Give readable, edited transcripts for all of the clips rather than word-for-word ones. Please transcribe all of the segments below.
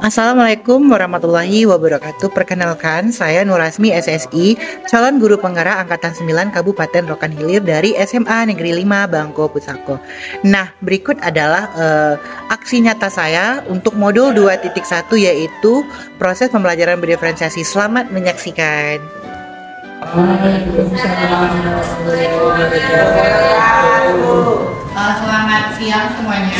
Assalamualaikum warahmatullahi wabarakatuh. Perkenalkan, saya Nurasmi SSI, calon guru penggerak Angkatan 9 Kabupaten Rokan Hilir dari SMA Negeri 5 Bangko Pusako. Nah, berikut adalah aksi nyata saya untuk modul 2.1 yaitu proses pembelajaran berdiferensiasi. Selamat menyaksikan. Selamat siang semuanya.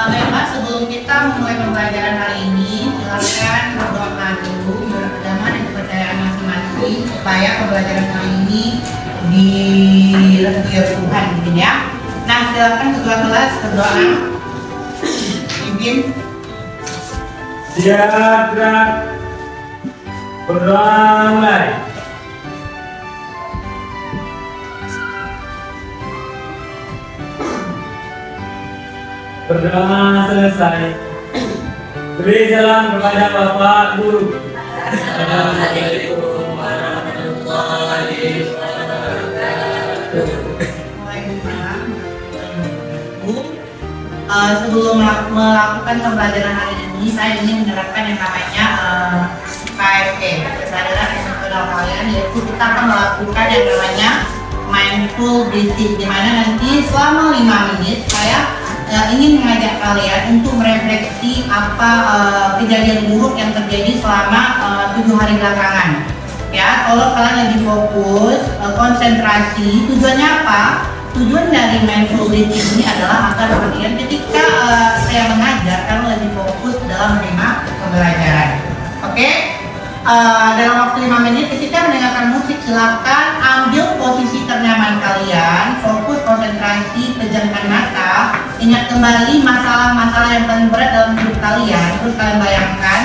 Memang sebelum kita memulai pembelajaran hari ini, silakan berdoa dulu menurut agama dan kepercayaan masing-masing supaya pembelajaran hari ini direstui oleh Tuhan, gitu ya. Nah, silakan kedua kelas berdoa. Pimpin. Siap, berdoa mulai. Berdoa selesai. Beri salam kepada Bapak Guru. Assalamualaikum warahmatullahi wabarakatuh. Sebelum melakukan pembelajaran hari ini, saya ingin menerapkan yang namanya KSE, kesadaran emosional kalian, yaitu kita akan melakukan yang namanya mindful breathing, di mana nanti selama 5 menit saya ingin mengajak kalian untuk merefleksi apa kejadian buruk yang terjadi selama 7 hari belakangan. Ya, kalau kalian lagi fokus, konsentrasi, tujuannya apa? Tujuan dari mindful breathing ini adalah agar kalian ketika saya mengajar, kalian lebih fokus dalam menerima pembelajaran. Oke? Dalam waktu 5 menit ketika mendengarkan musik, silakan ambil posisi ternyaman kalian, fokus konsentrasi, pejamkan mata, ingat kembali masalah-masalah yang paling berat dalam hidup kalian. Terus kalian bayangkan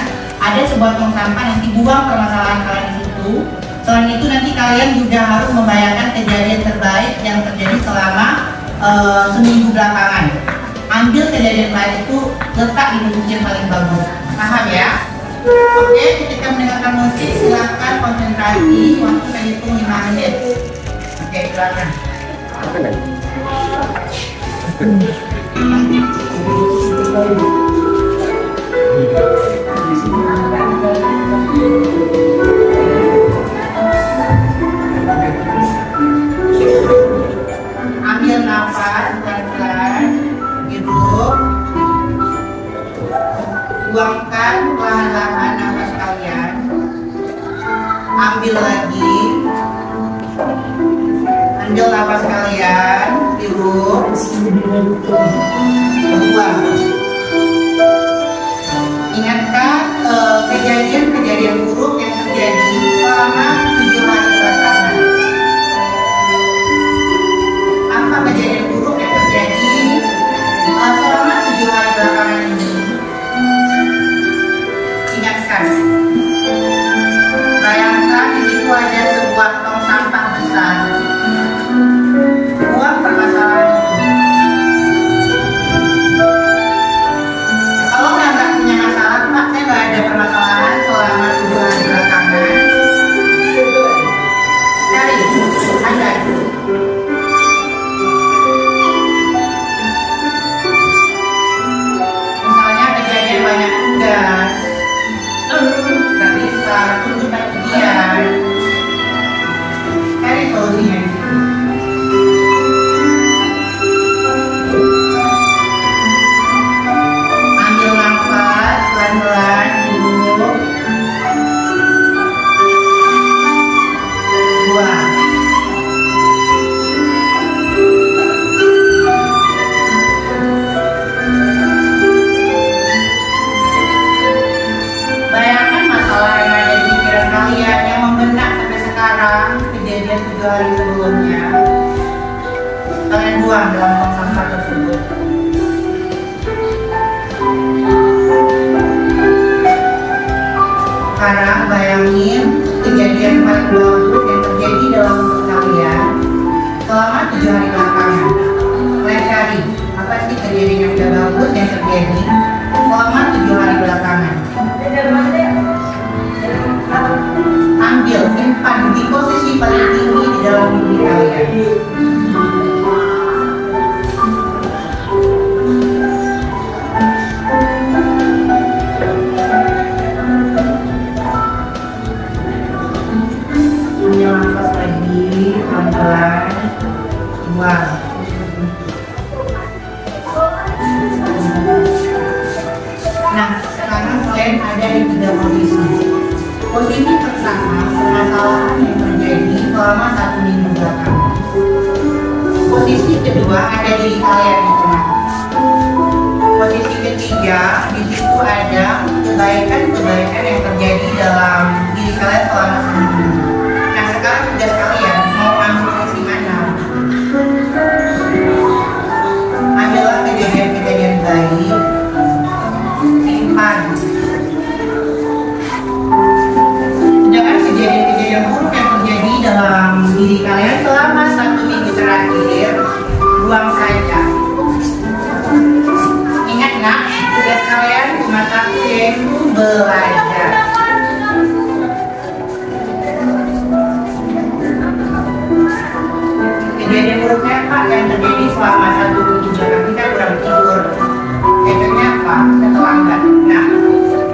ada sebuah tong sampah, nanti buang permasalahan kalian di situ. Selain itu nanti kalian juga harus membayangkan kejadian terbaik yang terjadi selama seminggu belakangan. Ambil kejadian baik itu, letak di posisi yang paling bagus. Paham ya? Oke, ketika mendengarkan musik silakan konsentrasi, waktu saya hitung 5 menit. Oke, silakan. Ambil nafas pelan-pelan, hidup. Buangkan perlahan-lahan nafas kalian. Ambil lagi. Ambil nafas kalian, hirup. Buang. Ingatkan kejadian-kejadian buruk yang terjadi selama 7 hari belakangan. Apa kejadian buruk yang terjadi selama 7 hari belakangan ini? Ingatkan. Bayangkan di situ ada sebuah tong sampah besar. Buang permasalahan itu. Kalau nggak punya masalah, Pak, saya nggak ada permasalahan selama 7 hari belakangan. Cari, ada. Misalnya kejadian banyak tugas, nggak bisa, tuntutan ujian. Cari solusinya di situ. Ambil nafas pelan-pelan dulu. Buang. Bayangkan masalah yang ada di pikiran kalian yang membenak sampai sekarang, kejadian 7 hari sebelumnya. Kalian buang dalam tong sampah tersebut. Sekarang bayangin kejadian paling bagus yang terjadi dalam hidup kalian selama 7 hari belakangan. Kalian cari apa sih kejadian yang udah bagus yang terjadi selama 7 hari belakangan. Ambil, simpan di posisi paling tinggi di dalam diri kalian. buang. Nah, sekarang kalian ada di 3 posisi. Posisi pertama, permasalahan yang terjadi selama 1 minggu belakangan. Posisi kedua, ada diri kalian di rumah. Posisi ketiga, di situ ada kebaikan-kebaikan yang terjadi dalam diri kalian selama seminggu. Nah, sekarang tugas kalian mau ambil posisi mana? Ambillah kejadian-kejadian baik, simpan. Sedangkan kejadian-kejadian buruk yang terjadi dalam diri kalian selama 1 minggu terakhir, buang saja. Ingat nak, tugas kalian cuma satu, yaitu belajar. Kejadian buruknya apa yang terjadi selama 1 minggu belakang? Kita kurang tidur. Efeknya apa? Kita terlambat. Nah,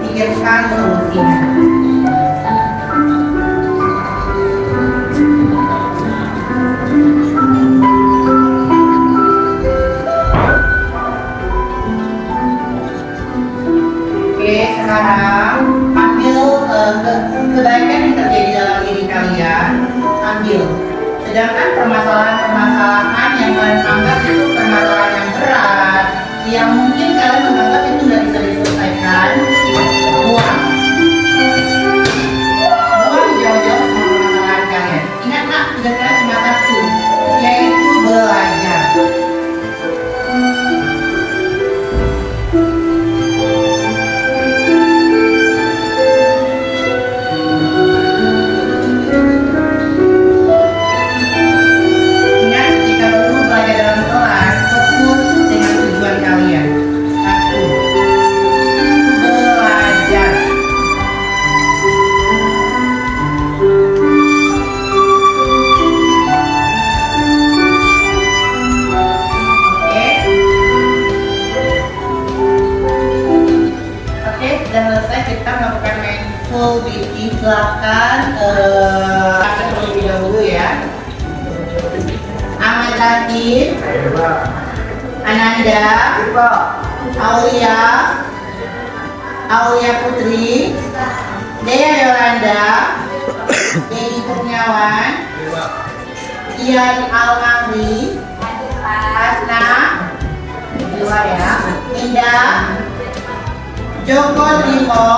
pikirkan solusinya. Sekarang ambil kebaikan yang terjadi dalam diri kalian, ambil. Sedangkan permasalahan-permasalahan yang kalian anggap itu permasalahan yang berat, yang mungkin kalian menganggap itu nggak bisa diselesaikan, buang. Buang jauh-jauh semua permasalahan kalian. Ingat nak, tugas kalian cuma satu, yaitu belajar. Silakan terlebih dahulu ya. Ahmad Latif, Ananda, Aulia Putri, Dea Yolanda, Dedi Kurniawan, Ian Al-Mahri, Hasna, dua ya, Indah, Joko Trimo,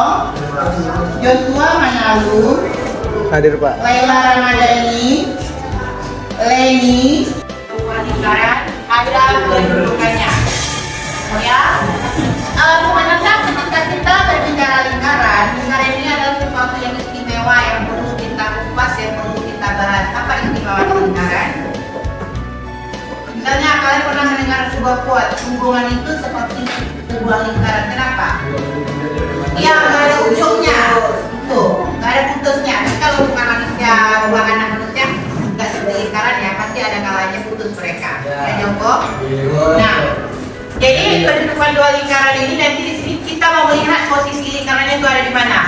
Joshua Manalu, Hadir Pak. Laila Ramadhani, Leni, lingkaran ada kedudukannya. Ya, sebenarnya ketika kita berbicara lingkaran ini adalah sesuatu yang istimewa yang perlu kita kupas, yang perlu kita bahas. Apa istimewa lingkaran? Misalnya kalian pernah mendengar sebuah quote, hubungan itu seperti sebuah lingkaran. Kenapa? Iya, nggak ada ujungnya. Tuh, nggak ada putusnya. Tapi kalau bukan manusia, bukan anak manusia, nggak seperti lingkaran ya. Pasti ada kalanya putus mereka. Ya, Joko. Nah, jadi kedudukan dua lingkaran ini nanti di sini kita mau melihat posisi lingkarannya itu ada di mana.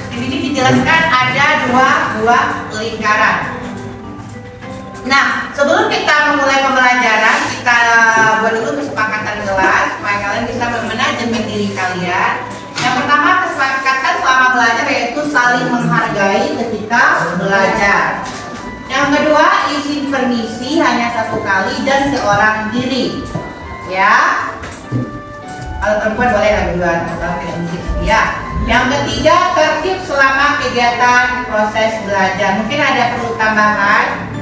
Di sini dijelaskan ada dua buah lingkaran. Nah, sebelum kita memulai pembelajaran, kita buat dulu kesepakatan kelas supaya kalian bisa memanajemen diri kalian. Yang pertama, kesepakatan selama belajar yaitu saling menghargai ketika belajar. Yang kedua, izin permisi hanya 1 kali dan seorang diri. Ya, kalau perempuan boleh lah duluan, kalau tidak mungkin ya. Yang ketiga, tertib selama kegiatan proses belajar. Mungkin ada perlu tambahan?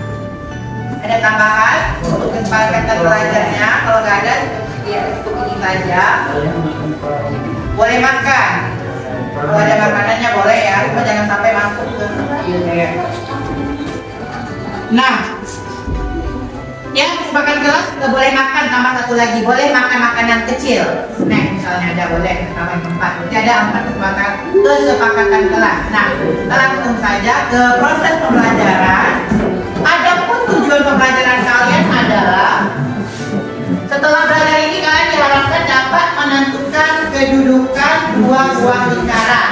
Ada tambahan untuk kesepakatan belajarnya? Kalau nggak ada, ya cukup ini saja. Boleh makan. Kalau ada makanannya boleh ya, cuma jangan sampai masuk ke filter. Nah, yang kesepakatan kelas nggak boleh makan, tambah 1 lagi, boleh makan makanan kecil. Snack misalnya ada, boleh tambah 4. Jadi ada 4 kesepakatan kelas. Nah, kita langsung saja ke proses pembelajaran. Adapun tujuan pembelajaran kalian adalah setelah belajar ini kalian diharapkan dapat menentukan kedudukan dua buah lingkaran,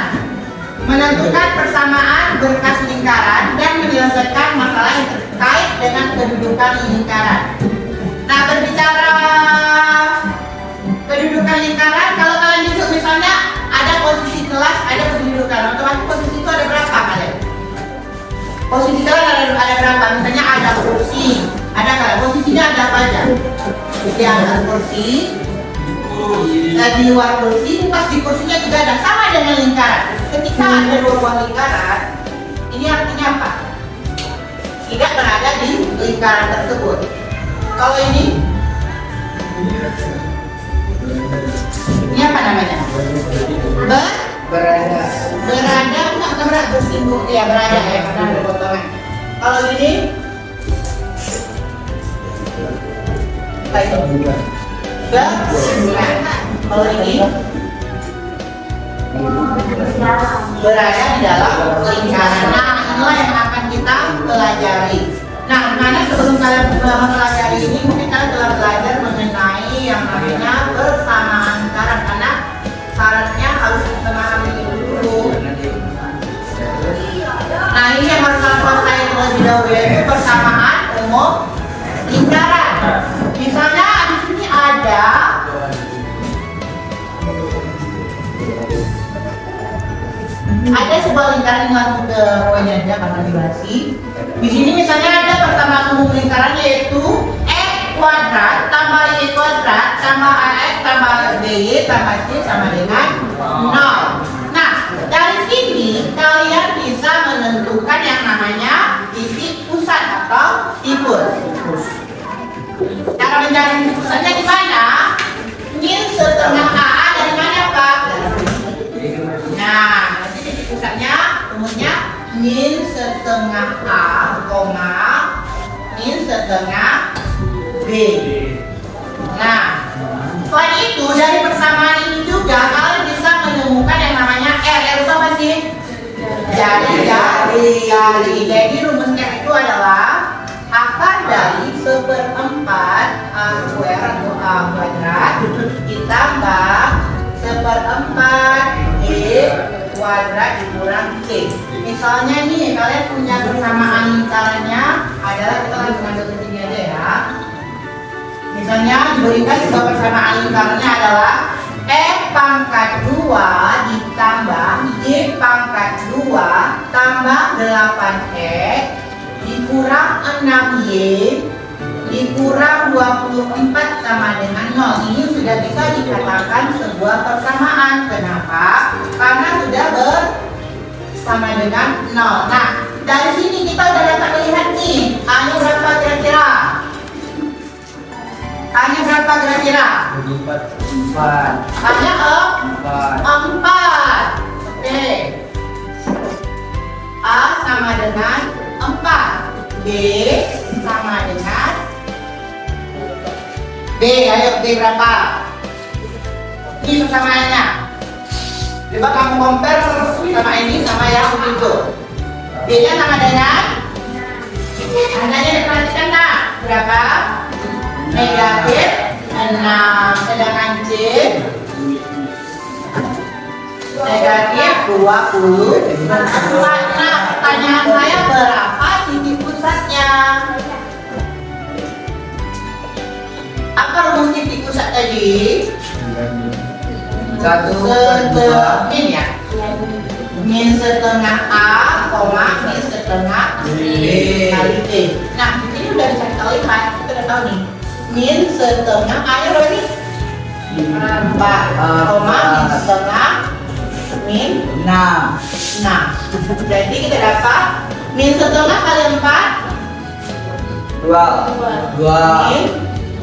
menentukan persamaan berkas lingkaran, dan menyelesaikan masalah yang terkait dengan kedudukan lingkaran. Nah, berbicara kedudukan lingkaran, kalau kalian duduk misalnya ada posisi kelas, ada kedudukan, otomatis posisi itu ada berapa kalian? Posisi kalian ada berapa? Misalnya ada kursi, ada kalian posisinya ada apa aja? Di atas kursi, di luar kursi, pas di kursinya juga ada, sama dengan lingkaran. Ketika ada dua buah lingkaran, ini artinya apa? Tidak berada di lingkaran tersebut. Kalau ini apa namanya? Berada enggak bersinggung ya, berada ya, karena ada potongan. Kalau ini apa itu? Kalau ini berada di dalam lingkaran. Nah, inilah yang akan kita pelajari. Nah, dimana sebelum kalian mempelajari ini, mungkin kalian telah belajar mengenai yang namanya persamaan lingkaran, karena syaratnya harus memahami dulu. Nah, ini yang harus kalian kuasai terlebih dahulu, yaitu persamaan umum lingkaran. Misalnya di sini ada sebuah lingkaran yang langsung ke poinnya aja karena durasi. Di sini misalnya ada persamaan umum lingkaran yaitu x kuadrat tambah y kuadrat tambah ax tambah by tambah c sama dengan 0. Nah, dari sini kalian bisa menentukan yang namanya titik pusat atau tipus. Cara mencari titik pusatnya di mana? Min setengah a dari mana, Pak? Nah, pusatnya umumnya min setengah a, min setengah b. Nah, selain itu dari persamaan ini juga kalian bisa menemukan yang namanya r. R itu apa sih? Jadi rumusnya itu adalah akar dari 1/4 a square atau a kuadrat ditambah 1/4 b kuadrat dikurang c. Misalnya nih kalian punya persamaan lingkarannya adalah, kita langsung ambil ke sini aja ya. Misalnya diberikan sebuah persamaan lingkarannya adalah x pangkat 2 ditambah y pangkat 2 tambah 8x dikurang 6y dikurang 24 sama dengan 0. Ini sudah bisa dikatakan sebuah persamaan. Kenapa? Karena sudah bersama dengan 0. Nah, dari sini kita udah dapat melihat nih, A-nya berapa kira-kira? A-nya berapa kira-kira? 4. A-nya 4. Oke. A sama dengan 4. B sama dengan B. Ayo, B berapa? Ini persamaannya. Coba kamu compare sama ini sama yang itu. B-nya sama dengan? Andanya diperhatikan tak? Berapa? Negatif 6. Sedangkan C negatif 20. Nah, pertanyaan saya berapa titik pusatnya? Apa rumus titik pusat tadi? 1/2 min ya? Min setengah A, min setengah B kali B. Nah, ini udah bisa kita lihat, kita udah tahu nih. Min setengah A-nya berapa nih? 4, min setengah min 6. Nah, jadi kita dapat min setengah kali 4 2 min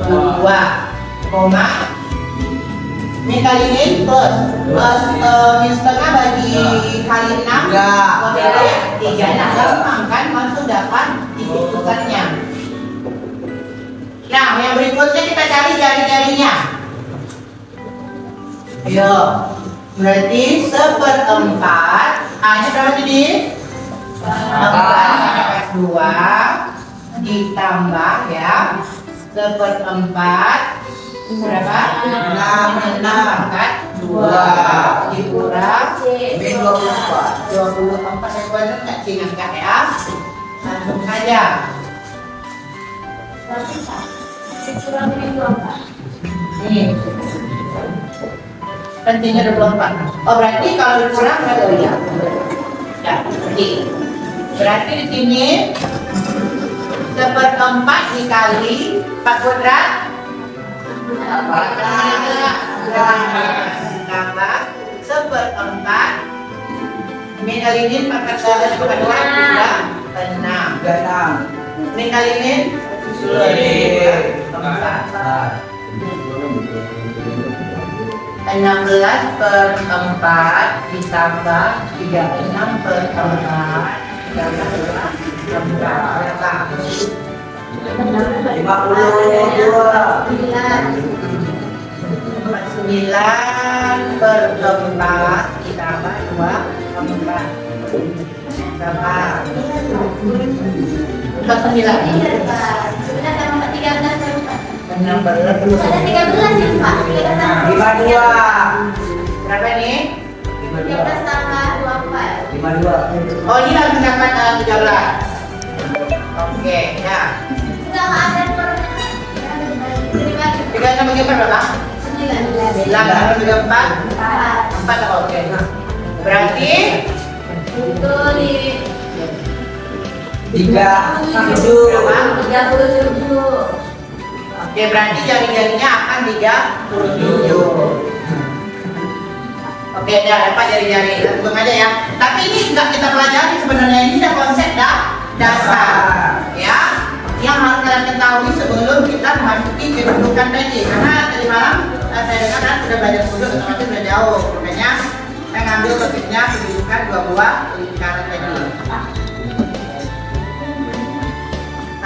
2 koma min kali min plus min setengah bagi kali 6 3. Nah, gampang kan, langsung dapat titik pusatnya. Nah, yang berikutnya kita cari jari-jarinya. Ayo, berarti 1/4 A-nya berapa tadi? 4/2 ditambah ya 1/4 berapa? 6 pangkat 2 dikurang 24 saya kuadrat nggak sih angkat ya, langsung saja Ini. Pentingnya 24. Oh, berarti kalau dikurang berapa ya? Ya, berarti di sini 1/4 dikali 4 kuadrat. Tambah 1/4. Ini kali ini 4 kuadrat 6. Ini kali ini 16/4 ditambah 36/4 9/4 ditambah 2/4 sama 9. Berapa nih? 13 tambah 24. Oh, ini harus mendapat 13. Oke, ya. Enggak ada permen. 3 bagi berapa? 9 bagi 4. 4. Oke. Berarti Itu di 37. Oke, berarti jari-jarinya akan 37. Oke, udah dapat jari-jari. Langsung aja ya. Tapi ini nggak kita pelajari sebenarnya, ini udah konsep dasar. Ya, yang harus kalian ketahui sebelum kita memasuki kedudukan tadi. Karena tadi malam saya dengar kan sudah belajar sudut, otomatis sudah jauh. Makanya saya ngambil topiknya kedudukan dua buah lingkaran tadi.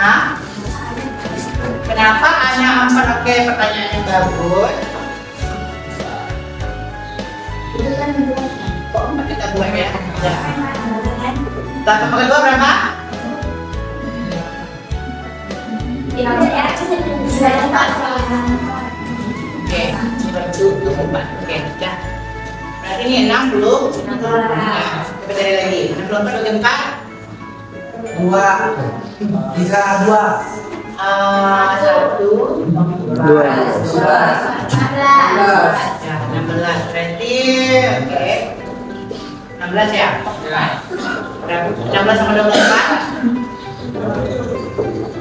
Hah? Kenapa hanya 4? Oke, pertanyaannya bagus. Kok 4 kita buat ya? Tambah kedua berapa? Oke, ini baru 4. Oke, ya. Berarti ini 60. Nah, coba cari lagi. 64 bagi 4. 1, 2, ya, 16 berarti, oke, 16 ya? 16 sama 24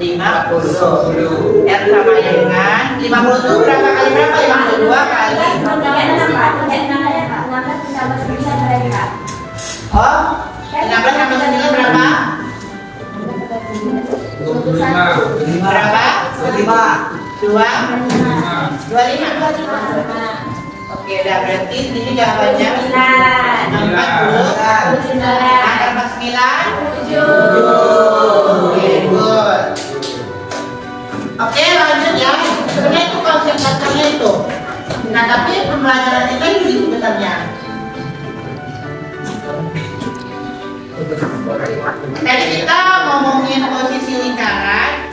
50. R sama dengan 50 itu berapa kali berapa? 52 kali. Oh, 16 sama 9 berapa? Berapa? 25. Oke, udah berarti ini jawabannya 49. Angka 49. 7. Oke, good. Oke, lanjut ya. Sebenarnya itu konsep dasarnya itu. Nah, tapi pembelajaran kita ini sebenarnya. Tadi kita ngomongin posisi lingkaran.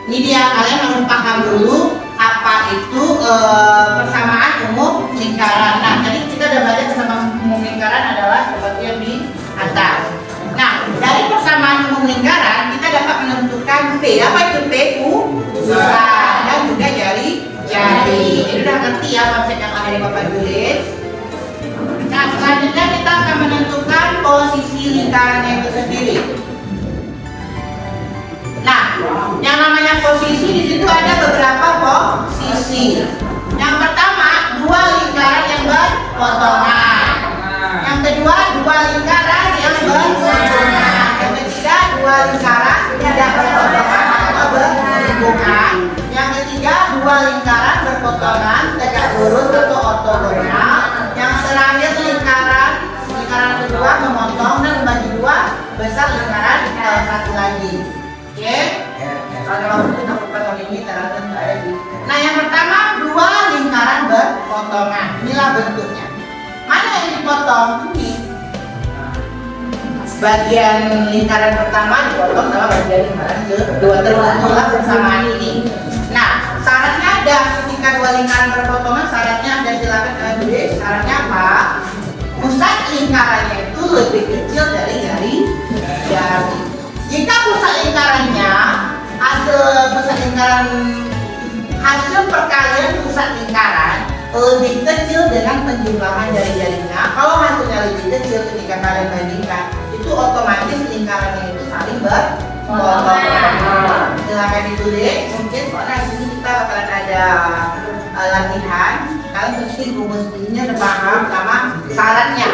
Ini dia, kalian harus paham dulu apa itu persamaan umum lingkaran. Nah, tadi kita udah belajar persamaan umum lingkaran adalah seperti yang di atas. Nah, dari persamaan umum lingkaran kita dapat menentukan P. Apa itu P? Pusat dan juga jari-jari. Jadi udah ngerti ya konsep yang ada di Bapak tulis. Nah, selanjutnya kita akan menentukan posisi lingkarannya itu sendiri. Nah, yang namanya posisi di situ ada beberapa posisi. Yang pertama, 2 lingkaran yang berpotongan. Yang kedua, 2 lingkaran yang berpotongan. Yang ketiga, 2 lingkaran tidak berpotongan atau berhubungan. Yang ketiga, 2 lingkaran berpotongan tegak lurus atau ortogonal. Yang terakhir, lingkaran kedua memotong dan membagi 2 besar lingkaran satu lagi. Oke, kalau kita potong ini ternyata ada di. Nah, yang pertama 2 lingkaran berpotongan. Inilah bentuknya. Mana yang dipotong? Ini. Bagian lingkaran pertama dipotong sama bagian lingkaran kedua. Terbentuklah persamaan ini. Nah, syaratnya ada ketika 2 lingkaran berpotongan. Syaratnya ada, silakan kalian tulis. Syaratnya apa? Pusat lingkarannya itu lebih kecil dari jari. Jika pusat lingkarannya ada pusat lingkaran, hasil perkalian pusat lingkaran lebih kecil dengan penjumlahan jari-jarinya. Kalau hasilnya lebih kecil ketika kalian bandingkan, itu otomatis lingkarannya itu saling berpotongan. Silahkan ditulis. Mungkin soalnya di sini kita bakalan ada latihan. Kalian mesti rumusnya udah paham sama syaratnya.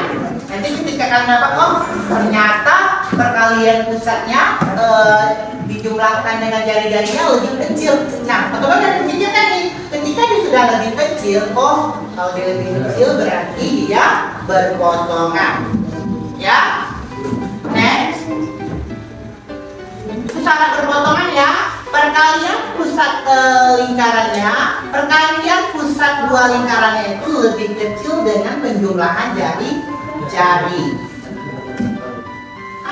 Nanti ketika kalian dapat, oh ternyata perkalian pusatnya dijumlahkan dengan jari-jarinya lebih kecil. Nah, otomatis kecilnya kan nih, ketika dia sudah lebih kecil, oh kalau dia lebih kecil berarti dia berpotongan. Ya, next. Syarat berpotongan ya. Perkalian pusat lingkarannya, perkalian pusat dua lingkarannya itu lebih kecil dengan penjumlahan jari-jari.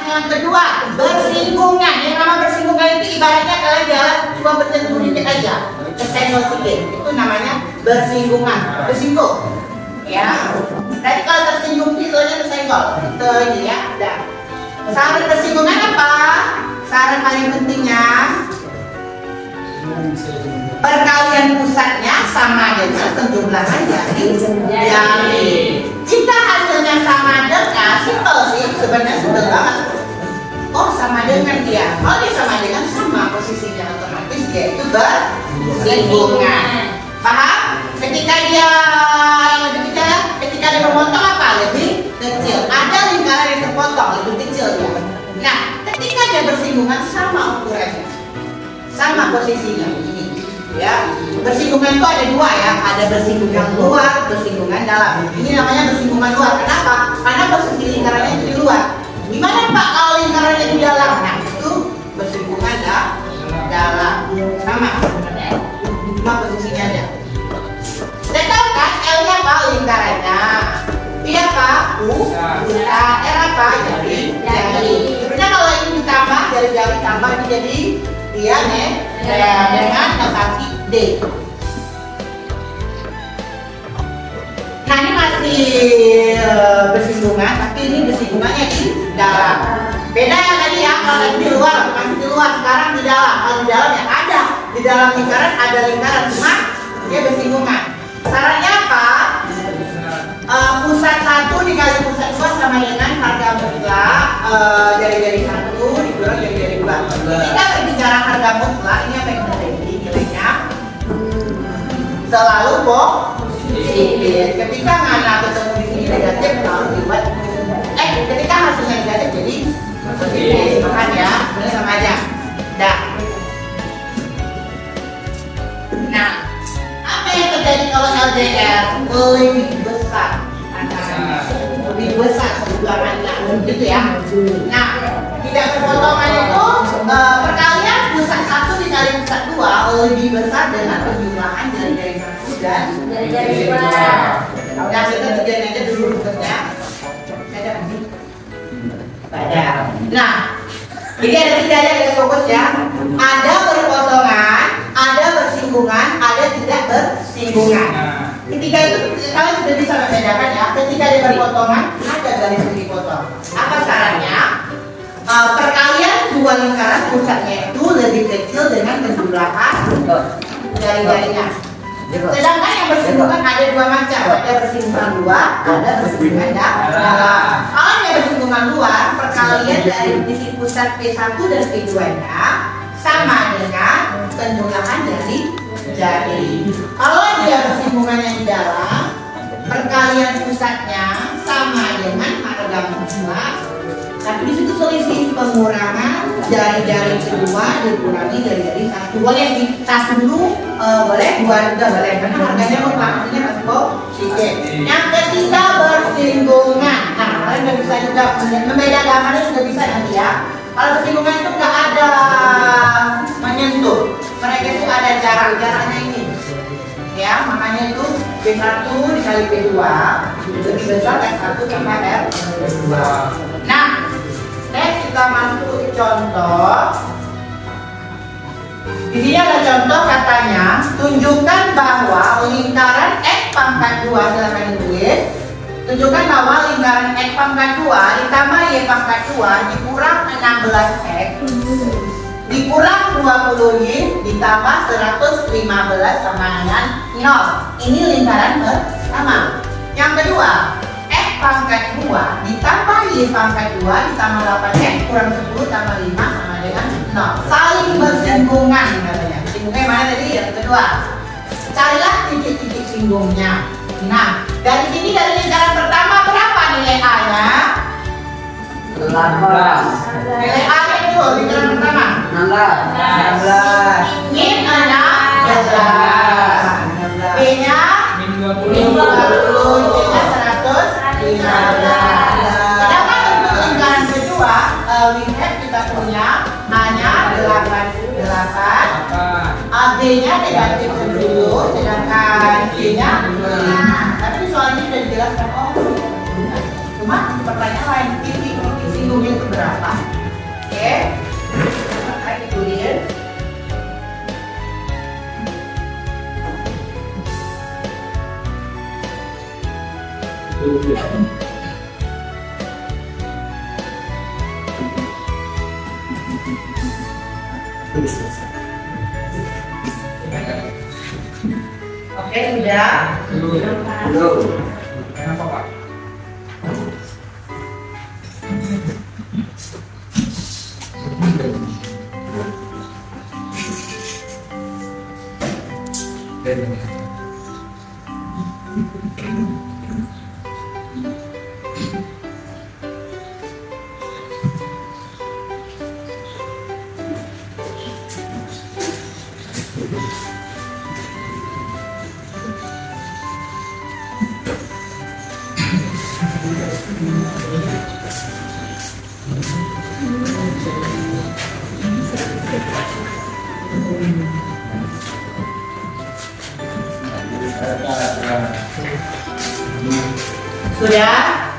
Yang kedua, bersinggungan. Yang nama bersinggungan itu ibaratnya kalian jalan cuma bersentuh dikit aja, kesenggol sedikit, itu namanya bersinggungan, bersinggung. Ya. Tadi kalau tersinggung itu aja tersenggol, itu aja ya. Udah. Syarat bersinggungan apa? Syarat paling pentingnya, perkalian pusatnya sama dengan penjumlahan jari. Jika hasilnya sama dengan, simpel sih, sebenarnya simpel banget. Oh sama dengan dia, kalau dia sama dengan sama posisinya, otomatis dia itu bersinggungan. Paham? Ketika dia lebih kecil, ketika dia memotong apa? Lebih kecil. Ada lingkaran yang terpotong lebih kecil ya. Nah, ketika dia bersinggungan sama ukurannya, sama posisinya ini, ya. Bersinggungan itu ada dua ya, ada bersinggungan luar, bersinggungan dalam. Ini namanya bersinggungan luar. Kenapa? Karena posisi lingkarannya itu di luar. Gimana Pak kalau lingkarannya di dalam? Nah itu bersinggungan dalam, sama sebenarnya, cuma posisinya aja. Saya tahu kan L-nya apa? Lingkarannya. Iya Pak? Pusat. R apa? Jari. Sebenarnya kalau ini ditambah jari-jari tambah ini jadi dia nih dengan notasi D. Nah ini masih bersinggungan, tapi ini bersinggungannya di dalam. Beda ya tadi ya, kalau tadi di luar, masih di luar, sekarang di dalam. Kalau di dalam ya ada, di dalam lingkaran ada lingkaran, cuma dia bersinggungan. Syaratnya apa? Pusat 1 dikali pusat 2 sama dengan harga mutlak jari-jari 1 dikurang jari-jari 2. Kita berbicara harga mutlak, ini apa yang terjadi nilainya? Selalu positif. Ketika mana ketemu di sini negatif harus dibuat. Ketika hasilnya negatif jadi positif. Makan ya, ini sama aja. Dah. Nah, apa yang terjadi kalau LDR lebih besar? Lebih besar sebulannya, gitu ya. Nah, tidak berpotongan itu perkalian pusat 1 dikali pusat 2 lebih besar dengan penjumlahan jari-jari 1 dan jari-jari 2. Udah kita kerjain aja dulu rupanya. Ada. Nah, jadi ada 3 aja kita fokus ya. Ada berpotongan, ada bersinggungan, ada tidak bersinggungan. Ketika itu kalian sudah bisa membedakan ya. Ketika dia berpotongan ada garis yang dipotong. Apa syaratnya? Perkalian dua lingkaran pusatnya itu lebih kecil dengan penjumlahan jari-jarinya. Sedangkan yang bersinggungan ada 2 macam, ada bersinggungan luar, ada bersinggungan dalam. Kalau yang bersinggungan luar, perkalian dari titik pusat P1 dan P2-nya sama dengan penjumlahan dari jari. Kalau dia bersinggungannya di dalam, perkalian pusatnya sama dengan harga mutlak. Tapi di situ selisih pengurangan jari-jari kedua dikurangi jari-jari 1. Boleh di 1 dulu, boleh 2 juga boleh. Karena harganya mutlak, artinya masih positif. Yang ketiga bersinggungan. Nah, kalian udah bisa juga membeda gambarnya sudah bisa nanti ya. Kalau bersinggungan itu nggak ada menyentuh, mereka itu ada jaraknya ini. Ya, makanya itu B1 dikali B2 lebih besar S1 sama R2. Nah, next kita masuk ke contoh. Di sini ada contoh katanya, tunjukkan bahwa lingkaran X pangkat 2, silahkan ditulis. Tunjukkan bahwa lingkaran X pangkat 2 ditambah Y pangkat 2 dikurang 16X dikurang 20 yin ditambah 115 sama dengan 0. Ini lingkaran pertama. Yang kedua, X pangkat 2 ditambah Y pangkat 2 ditambah 8X kurang 10 tambah 5 sama dengan 0. Saling bersinggungan katanya. Singgungnya mana tadi? Yang kedua. Carilah titik-titik singgungnya. Nah, dari sini dari lingkaran pertama berapa nilai A-nya? 18. Nilai A-nya itu lingkaran pertama 16. Y-nya 11. B-nya Min 20. 20. C-nya 115. Sedangkan untuk lingkaran kedua, lihat kita punya A-nya 88, AB-nya negatif 10, sedangkan C-nya 5. Tapi soal ini sudah dijelaskan, oh cuma pertanyaan lain, titik singgungnya itu berapa? Oke, maka ditulis. Oke, sudah. Kenapa, Pak? Sudah?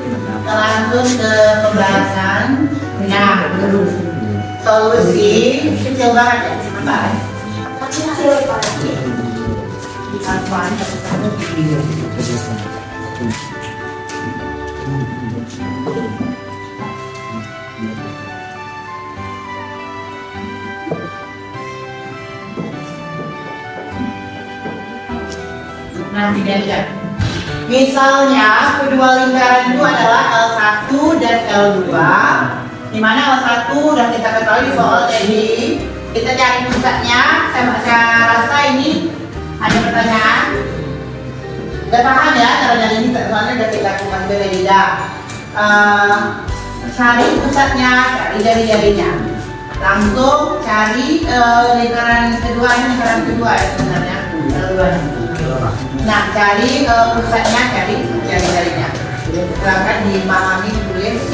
Kita langsung ke pembahasan. Nah, solusi kecil banget ya, apa? Apaan? Nah, dilihat. Misalnya kedua lingkaran itu adalah L1 dan L2, di mana L1 udah kita ketahui di soal tadi. Kita cari pusatnya. Saya rasa ini ada pertanyaan. Udah paham ya caranya ini, soalnya udah kita lakukan beda-beda. Cari pusatnya, cari jari-jarinya. Langsung cari lingkaran kedua, ini lingkaran kedua ya sebenarnya, L2. Nah, cari pusatnya, cari jari-jarinya. Silakan dipahami, tulis.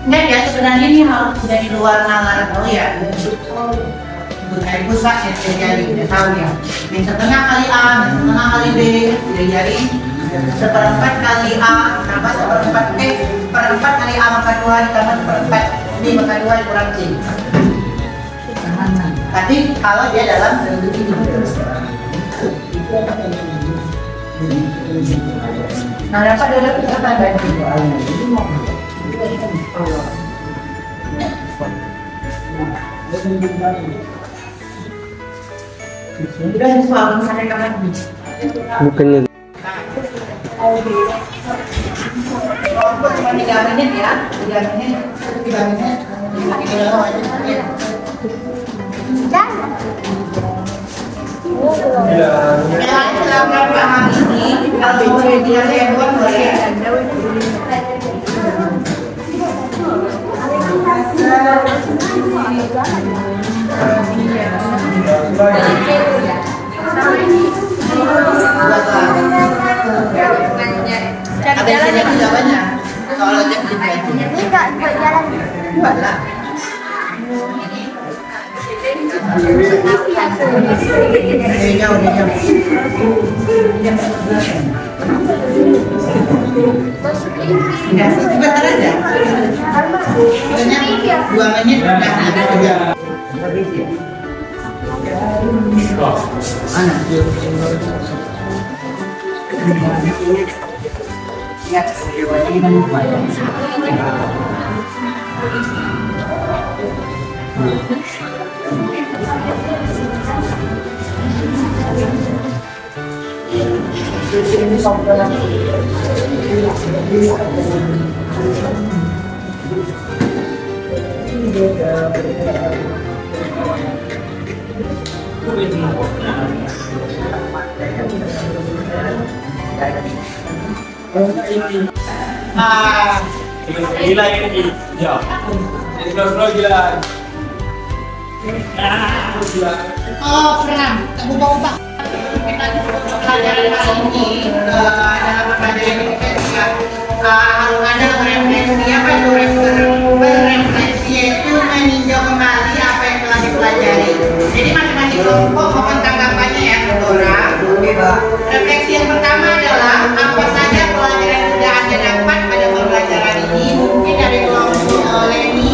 Ingat ya, sebenarnya ini harus sudah di luar nalar tahu ya. Dari pusat ya, jari udah tahu ya. Yang setengah kali A, yang setengah kali B, jari seperempat kali A tambah seperempat B, seperempat kali A maka 2 ditambah seperempat B maka 2 kurang C. Tapi kalau dia dalam bentuk ini. Nah, dapat ada kita tambah udah soal misalnya kapan nih? Bukannya cuma 3 menit ya, 3 menit, 3 menit. Ya, silakan paham ini. Kalau dia lewat boleh. Ada isinya tidak banyak. Kalau jadi enggak buat jalan. Buat lah. Udah jauh. Udah, sebentar aja. Sebenarnya 2 menit udah ada juga. Mana? Ya, ini kan lumayan. Gila ini. Ya. Ini bro gila. Oh, Fran, tak ubah-ubah. Kita pelajaran kali ini dalam pelajaran ini juga harus ada referensi. Apa itu referensi? Yaitu meninjau kembali apa yang telah dipelajari. Jadi masing-masing kelompok mohon tanggapannya ya, Dora. Refleksi yang pertama adalah apa saja pelajaran yang sudah Anda dapat pada pembelajaran ini. Mungkin dari kelompok Leni.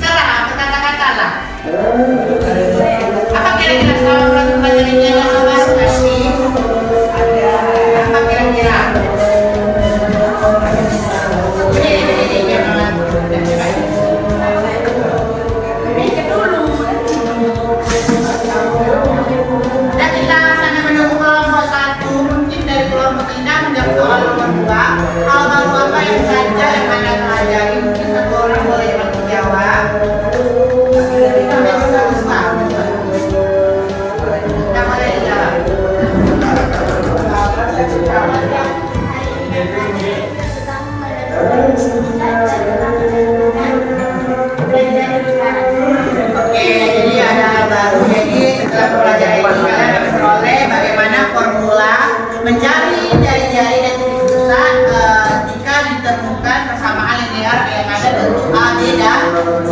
Serah, kata-kata lah. Apa kira-kira soal pelajaran ini yang baru kasih? Apa kira-kira? Dan kita sana menunggu kelompok 1. Mungkin dari kelompok Indah menjawab soal nomor 2. Hal baru apa yang saja yang Anda pelajari? Mungkin satu orang boleh menjawab. Oke, jadi ada hal baru. Jadi setelah pelajaran ini kalian akan memperoleh bagaimana formula mencari jari-jari dan titik pusat jika ditemukan persamaan linear yang ada bentuk A, B, dan C.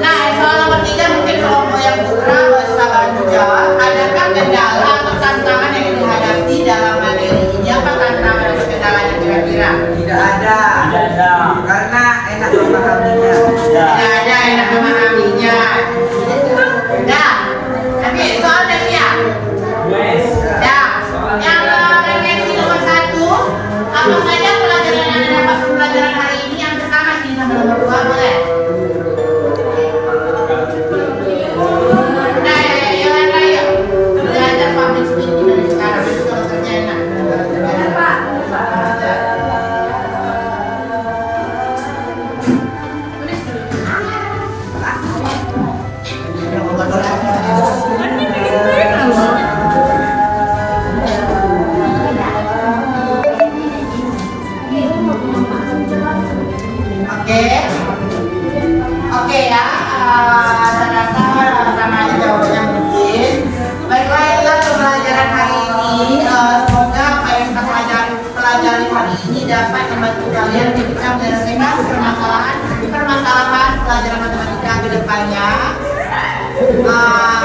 Nah, soal nomor 3 mungkin kelompok yang putra bisa bantu jawab. Adakah kendala atau tantangan yang dihadapi dalam materi ini? Apa tantangan atau kendalanya kira-kira? Tidak ada. Karena enak memahaminya. Tidak ada enak memahaminya. Dah. Tapi soalnya siap. Dah. Yang refleksi nomor 1, apa saja pelajaran yang Anda dapat pelajaran hari ini yang pertama sih sama nomor 2 boleh. Nah, ya. Belajar public speaking dari sekarang itu kalau kerja enak. Oke ya, ternyata sama aja jawabannya mungkin. Baiklah, itulah pembelajaran hari ini. Semoga apa yang kita pelajari hari ini dapat membantu kalian ketika menyelesaikan permasalahan pelajaran matematika ke depannya.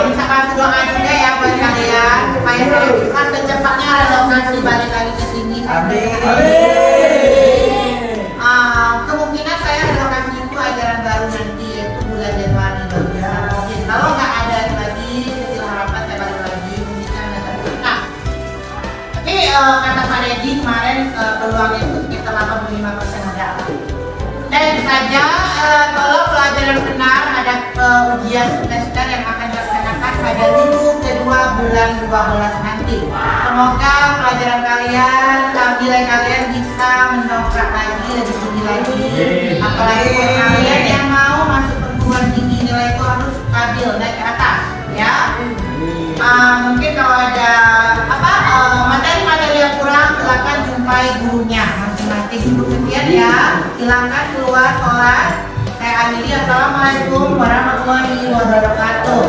Misalkan doa juga ya buat kalian supaya saya bisa secepatnya relokasi balik lagi ke sini. Kemungkinan saya relokasi itu ajaran baru nanti yaitu bulan Januari. Kalau nggak ada lagi, kecil harapan saya balik lagi mungkin kan datang. Nah, tapi kata Pak Dedi kemarin peluangnya itu sekitar 85% ada. Dan itu saja, kalau pelajaran benar ada ujian semester yang akan dilaksanakan pada minggu kedua bulan 12 nanti. Semoga pelajaran kalian, nilai kalian bisa mendongkrak lagi, lebih tinggi lagi. Apalagi buat kalian yang mau masuk perguruan tinggi, nilai itu harus stabil, naik ke atas, ya. Mungkin kalau ada materi-materi yang kurang, silakan jumpai gurunya masing-masing. Sekian ya, silakan keluar sholat. Saya akhiri, assalamualaikum warahmatullahi wabarakatuh.